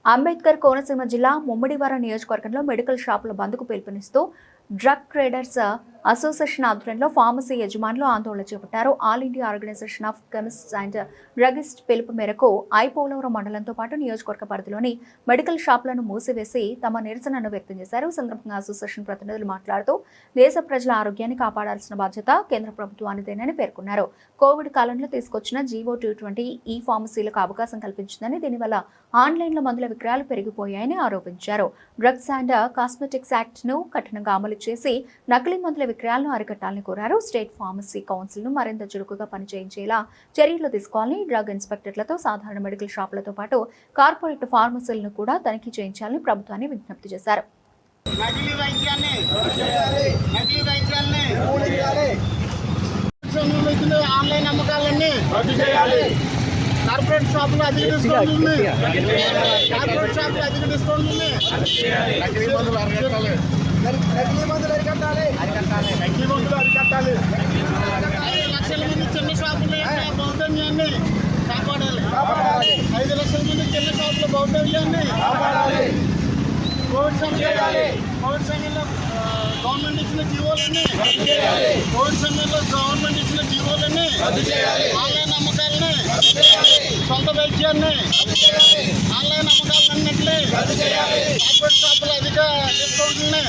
అంబేద్కర్ కోనసీమ జిల్లా ముమ్మడివారం నియోజకవర్గంలో మెడికల్ షాపుల బంద్కు పిలుపునిస్తూ డ్రగ్ ట్రేడర్స్ అసోసియేషన్ ఆధ్వర్యంలో ఫార్మసీ యజమానులు ఆందోళన చేపట్టారు. All India organisation of chemists and druggist పిలుపు మేరకు ఐపోలవరం మండలంతో పాటు నియోజకవర్గ పరిధిలోని మెడికల్ షాపులను మూసివేసి తమ నిరసనను వ్యక్తం చేశారు. ఈ సందర్భంగా అసోసియేషన్ ప్రతినిధులు మాట్లాడుతూ దేశ ప్రజల ఆరోగ్యాన్ని కాపాడాల్సిన బాధ్యత కేంద్ర ప్రభుత్వానిదేనని పేర్కొన్నారు. కోవిడ్ కాలంలో తీసుకొచ్చిన జీవో 220 ఈ ఫార్మసీలకు అవకాశం కల్పించిందని, దీనివల్ల ఆన్లైన్లో మందుల విక్రయాలు పెరిగిపోయాయని ఆరోపించారు. డ్రగ్స్ అండ్ కాస్మెటిక్స్ యాక్ట్ ను కఠినంగా అమలు చేసి నకిలీ మందుల విక్రయాలను అరికట్టాలని కోరారు. స్టేట్ ఫార్మసీ కౌన్సిల్ ను మరింత చురుకుగా పనిచేయించేలా చర్యలు తీసుకోవాలని, డ్రగ్ ఇన్స్పెక్టర్లతో సాధారణ మెడికల్ షాపులతో పాటు కార్పొరేట్ ఫార్మసీలను కూడా తనిఖీ చేయించాలని ప్రభుత్వాన్ని విజ్ఞప్తి చేశారు. ఆన్లైన్ అమ్మకాలన్నీ కార్పొరేట్ షాపులు అధిక డిస్కౌంట్ ఉంది. కార్పొరేట్ షాపులు అధిక డిస్కౌంట్ ఉంది. నకిలీ మందులు అరికట్టాలి. 5 లక్షల మంది చిన్న షాపుల యొక్క భౌతమ్యాన్ని కాపాడాలి. 5 లక్షల మంది చిన్న షాపుల భౌతమ్యాన్ని కోవిడ్ సమయంలో గవర్నమెంట్ ఇచ్చిన జీవోలన్నీ ఆన్లైన్ అమ్మకాలని, సొంత వైద్యాన్ని, ఆన్లైన్ అమ్మకాలన్నింటినీ, కార్పొరేట్ షాపులు అధిక డిస్కౌంట్లని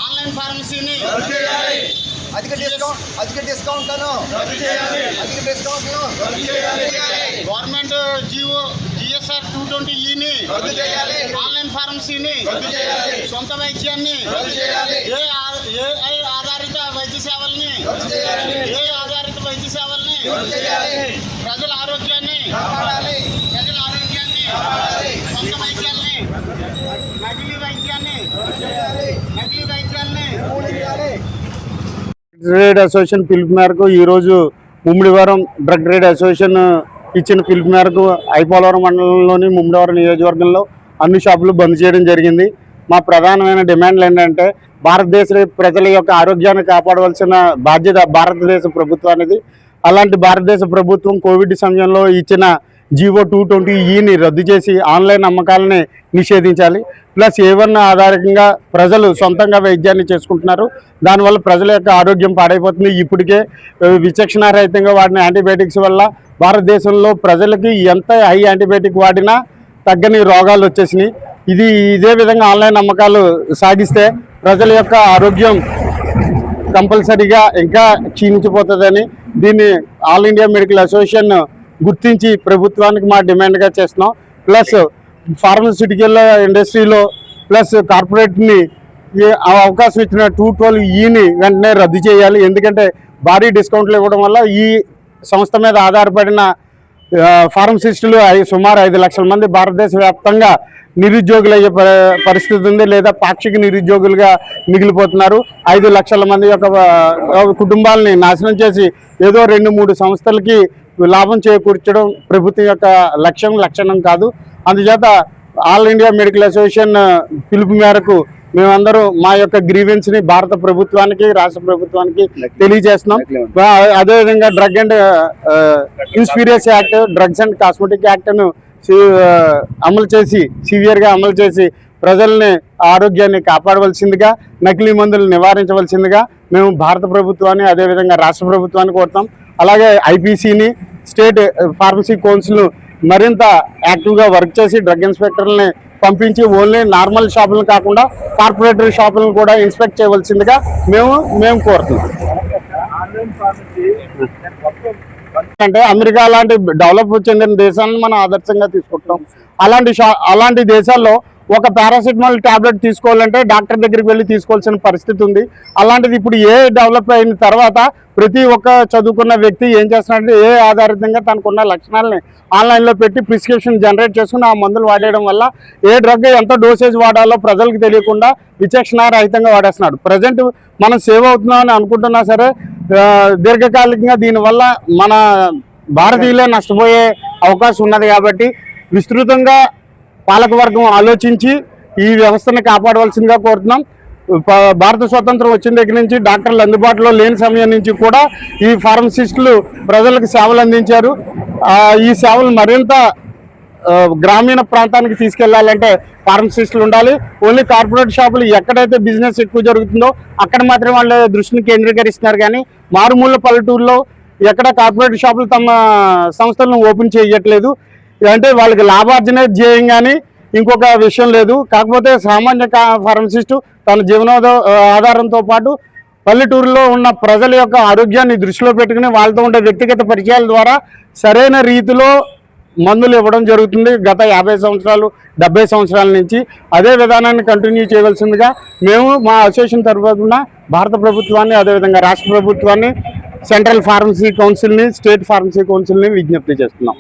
ఆన్లైన్ ఫార్మసీని అధిక డిస్కౌంట్ గవర్నమెంట్ జిఎస్ఆర్ 220ని ఆన్లైన్ ఫార్మసీని, సొంత వైద్యాన్ని, ఏఐ ఆధారిత వైద్య సేవల్ని, ప్రజల ఆరోగ్యాన్ని, సొంత వైద్యాన్ని, నకిలీ వైద్యాన్ని ట్రేడ్ అసోసియేషన్ పిలుపు మేరకు ఈరోజు ముమ్మడివారం డ్రగ్ ట్రేడ్ అసోసియేషన్ ఇచ్చిన పిలుపు మేరకు ఐపోలవరం మండలంలోని ముమ్మడివారం నియోజకవర్గంలో అన్ని షాపులు బంద్ చేయడం జరిగింది. మా ప్రధానమైన డిమాండ్లు ఏంటంటే భారతదేశ ప్రజల యొక్క ఆరోగ్యాన్ని కాపాడవలసిన బాధ్యత భారతదేశ ప్రభుత్వానికి. అలాంటి భారతదేశ ప్రభుత్వం కోవిడ్ సమయంలో ఇచ్చిన జీవో 220ని రద్దు చేసి ఆన్లైన్ అమ్మకాలని నిషేధించాలి. ప్లస్ A1 ఆధారంగా ప్రజలు సొంతంగా వైద్యాన్ని చేసుకుంటున్నారు. దానివల్ల ప్రజల యొక్క ఆరోగ్యం పాడైపోతుంది. ఇప్పటికే విచక్షణారహితంగా వాడిన యాంటీబయాటిక్స్ వల్ల భారతదేశంలో ప్రజలకి ఎంత హై యాంటీబయాటిక్ వాడినా తగ్గని రోగాలు వచ్చేసినాయి. ఇదే విధంగా ఆన్లైన్ అమ్మకాలు సాగిస్తే ప్రజల యొక్క ఆరోగ్యం కంపల్సరీగా ఇంకా క్షీణించిపోతుందని దీన్ని ఆల్ ఇండియా మెడికల్ అసోసియేషన్ గుర్తించి ప్రభుత్వానికి మా డిమాండ్గా చేస్తున్నాం. ప్లస్ ఫార్మస్యూటికల్ ఇండస్ట్రీలో ప్లస్ కార్పొరేట్ని అవకాశం ఇచ్చిన 212ని వెంటనే రద్దు చేయాలి. ఎందుకంటే భారీ డిస్కౌంట్లు ఇవ్వడం వల్ల ఈ సంస్థ మీద ఆధారపడిన ఫార్మసిస్టులు సుమారు 5 లక్షల మంది భారతదేశ వ్యాప్తంగా నిరుద్యోగులయ్యే పరిస్థితి ఉంది, లేదా పాక్షిక నిరుద్యోగులుగా మిగిలిపోతున్నారు. 5 లక్షల మంది యొక్క కుటుంబాలని నాశనం చేసి ఏదో 2-3 సంస్థలకి లాభం చేకూర్చడం ప్రభుత్వం యొక్క లక్షణం కాదు. అందుచేత ఆల్ ఇండియా మెడికల్ అసోసియేషన్ పిలుపు మేరకు మేమందరూ మా యొక్క గ్రీవెన్స్ని భారత ప్రభుత్వానికి, రాష్ట్ర ప్రభుత్వానికి తెలియజేస్తున్నాం. అదేవిధంగా డ్రగ్ అండ్ ఇన్స్పీరియస్ యాక్ట్, డ్రగ్స్ అండ్ కాస్మెటిక్ యాక్ట్ను అమలు చేసి సివియర్గా అమలు చేసి ప్రజల్ని ఆరోగ్యాన్ని కాపాడవలసిందిగా, నకిలీ మందులు నివారించవలసిందిగా మేము భారత ప్రభుత్వాన్ని అదేవిధంగా రాష్ట్ర ప్రభుత్వాన్ని కోరుతాం. అలాగే ఐపీసీని, స్టేట్ ఫార్మసీ కౌన్సిల్ మరింత యాక్టివ్గా వర్క్ చేసి డ్రగ్ ఇన్స్పెక్టర్లని పంపించి ఓన్లీ నార్మల్ షాపులను కాకుండా కార్పొరేటరీ షాపులను కూడా ఇన్స్పెక్ట్ చేయవలసిందిగా మేము కోరుతున్నాం. అంటే అమెరికా లాంటి డెవలప్ చెందిన దేశాలను మనం ఆదర్శంగా తీసుకుంటాం. అలాంటి దేశాల్లో ఒక పారాసిటమాల్ టాబ్లెట్ తీసుకోవాలంటే డాక్టర్ దగ్గరికి వెళ్ళి తీసుకోవాల్సిన పరిస్థితి ఉంది. అలాంటిది ఇప్పుడు డెవలప్ అయిన తర్వాత ప్రతి ఒక్క చదువుకున్న వ్యక్తి ఏం చేస్తున్నాడంటే ఆధారితంగా తనకున్న లక్షణాలని ఆన్లైన్లో పెట్టి ప్రిస్క్రిప్షన్ జనరేట్ చేసుకుని ఆ మందులు వాడేయడం వల్ల డ్రగ్ ఎంత డోసేజ్ వాడాలో ప్రజలకు తెలియకుండా విచక్షణారహితంగా వాడేస్తున్నాడు. ప్రజెంట్ మనం సేవ్ అవుతున్నామని అనుకుంటున్నా సరే దీర్ఘకాలికంగా దీనివల్ల మన భారతీయులే నష్టపోయే అవకాశం ఉన్నది. కాబట్టి విస్తృతంగా పాలకవర్గం ఆలోచించి ఈ వ్యవస్థను కాపాడవలసిందిగా కోరుతున్నాం. భారత స్వతంత్రం వచ్చిన దగ్గర నుంచి డాక్టర్లు అందుబాటులో లేని సమయం నుంచి కూడా ఈ ఫార్మసిస్టులు ప్రజలకు సేవలు అందించారు. ఈ సేవలు మరింత గ్రామీణ ప్రాంతానికి తీసుకెళ్లాలంటే ఫార్మసిస్టులు ఉండాలి. ఓన్లీ కార్పొరేట్ షాపులు ఎక్కడైతే బిజినెస్ ఎక్కువ జరుగుతుందో అక్కడ మాత్రమే వాళ్ళ దృష్టిని కేంద్రీకరిస్తున్నారు. కానీ మారుమూల పల్లెటూరులో ఎక్కడ కార్పొరేట్ షాపులు తమ సంస్థలను ఓపెన్ చేయట్లేదు. అంటే వాళ్ళకి లాభార్జనే ధ్యేయం కానీ ఇంకొక విషయం లేదు. కాకపోతే సామాన్య ఫార్మసిస్టు తన ఆధారంతో పాటు పల్లెటూరులో ఉన్న ప్రజల యొక్క ఆరోగ్యాన్ని దృష్టిలో పెట్టుకుని వాళ్ళతో ఉండే వ్యక్తిగత పరిచయాల ద్వారా సరైన రీతిలో మందులు ఇవ్వడం జరుగుతుంది. గత 50 సంవత్సరాలు 70 సంవత్సరాల నుంచి అదే విధానాన్ని కంటిన్యూ చేయవలసిందిగా మేము మా అసోసియేషన్ తరఫున భారత ప్రభుత్వాన్ని, అదేవిధంగా రాష్ట్ర ప్రభుత్వాన్ని, సెంట్రల్ ఫార్మసీ కౌన్సిల్ని, స్టేట్ ఫార్మసీ కౌన్సిల్ని విజ్ఞప్తి చేస్తున్నాం.